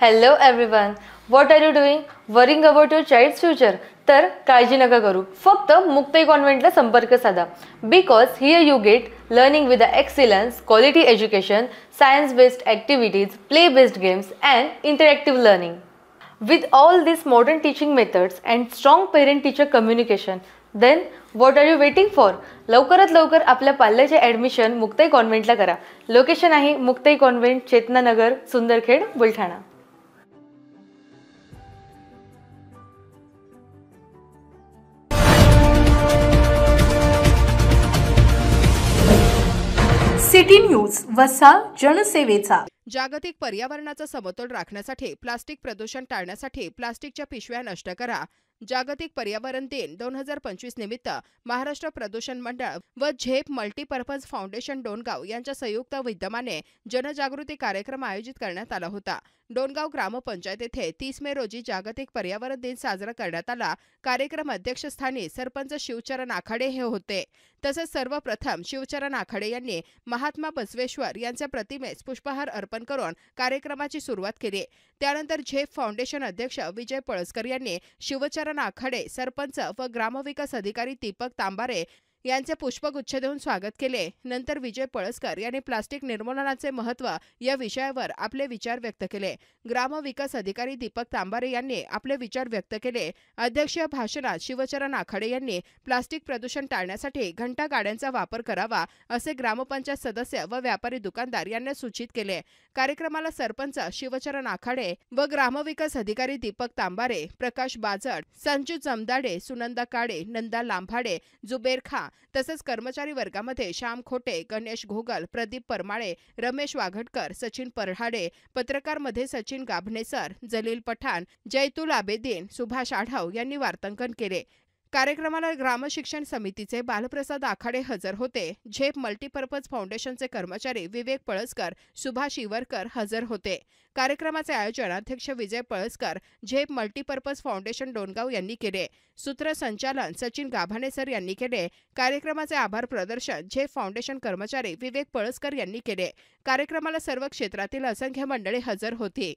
Hello everyone. What are you doing? Worrying about your child's future? तर काळजी नका करू. फक्त मुक्ताई कॉन्व्हेंटला संपर्क साधा. Because here you get learning with the excellence, quality education, science-based activities, play-based games and interactive learning. With all these modern teaching methods and strong parent-teacher communication, then what are you waiting for? लवकरात लवकर आपल्या पाल्याचे admission Muktai कॉन्व्हेंटला करा. Location आहे Muktai convent, Chetananagar, Sundarkhed, Buldhana. City news वसा जनसेवेचा. जागतिक पर्यावरणाचा समतोल राखण्यासाठी प्लास्टिक प्रदूषण टाळण्यासाठी प्लास्टिकच्या पिशव्या नष्ट करा. जागतिक पर्यावरण दिन 2025 निमित्त महाराष्ट्र प्रदूषण मंडळ व झेप मल्टीपर्पज फाउंडेशन डोणगाव यांच्या संयुक्त विद्यमाने जनजागृती कार्यक्रम आयोजित करण्यात आला होता. डोणगाव ग्रामपंचायत येथे 30 मे रोजी जागतिक पर्यावरण दिन साजरा करण्यात आला. कार्यक्रम अध्यक्षस्थानी सरपंच शिवचरण आखाडे हे होते. तसेच सर्वप्रथम शिवचरण आखाडे यांनी महात्मा बसवेश्वर यांच्या प्रतिमेस पुष्पहार अर्पण करून कार्यक्रमाची सुरुवात केली. त्यानंतर झेप फाउंडेशन अध्यक्ष विजय पळसकर यांनी शिवचरण आखाडे, सरपंच व ग्रामविकास अधिकारी दीपक तांबारे यांचे पुष्पगुच्छ देऊन स्वागत केले. नंतर विजय पळसकर यांनी प्लास्टिक निर्मूलनाचे महत्त्व या विषयावर आपले विचार व्यक्त केले. ग्रामविकास अधिकारी दीपक तांबारे यांनी आपले विचार व्यक्त केले. अध्यक्षीय भाषणात शिवचरण आखाडे यांनी प्लास्टिक प्रदूषण टाळण्यासाठी घंटा गाड्यांचा वापर करावा असे ग्रामपंचायत सदस्य व व्यापारी दुकानदार यांना सूचित केले. कार्यक्रमाला सरपंच शिवचरण आखाडे व ग्रामविकास अधिकारी दीपक तांबारे, प्रकाश बाजड, संजू जमदाडे, सुनंदा काळे, नंदा लांभाडे, जुबेर खा तसेच कर्मचारी वर्गामध्ये श्याम खोटे, गणेश घोगल, प्रदीप परमाळे, रमेश वाघटकर, सचिन परहाडे, पत्रकारमध्ये सचिन गाभणेसर, जलील पठाण, जैतुल आबेदीन, सुभाष आढाव यांनी वार्तांकन केले. कार्यक्रमाला ग्रामशिक्षण समितीचे बालप्रसाद आखाडे हजर होते. झेप मल्टीपर्पज फाउंडेशनचे कर्मचारी विवेक पळसकर, सुभाष इवरकर हजर होते. कार्यक्रमाचे आयोजन अध्यक्ष विजय पळसकर, झेप मल्टीपर्पज फाउंडेशन डोणगाव यांनी केले. सूत्रसंचालन सचिन गाभाणेसर यांनी केले. कार्यक्रमाचे आभार प्रदर्शन झेप फाउंडेशन कर्मचारी विवेक पळसकर यांनी केले. कार्यक्रमाला सर्व क्षेत्रातील असंख्य मंडळी हजर होती.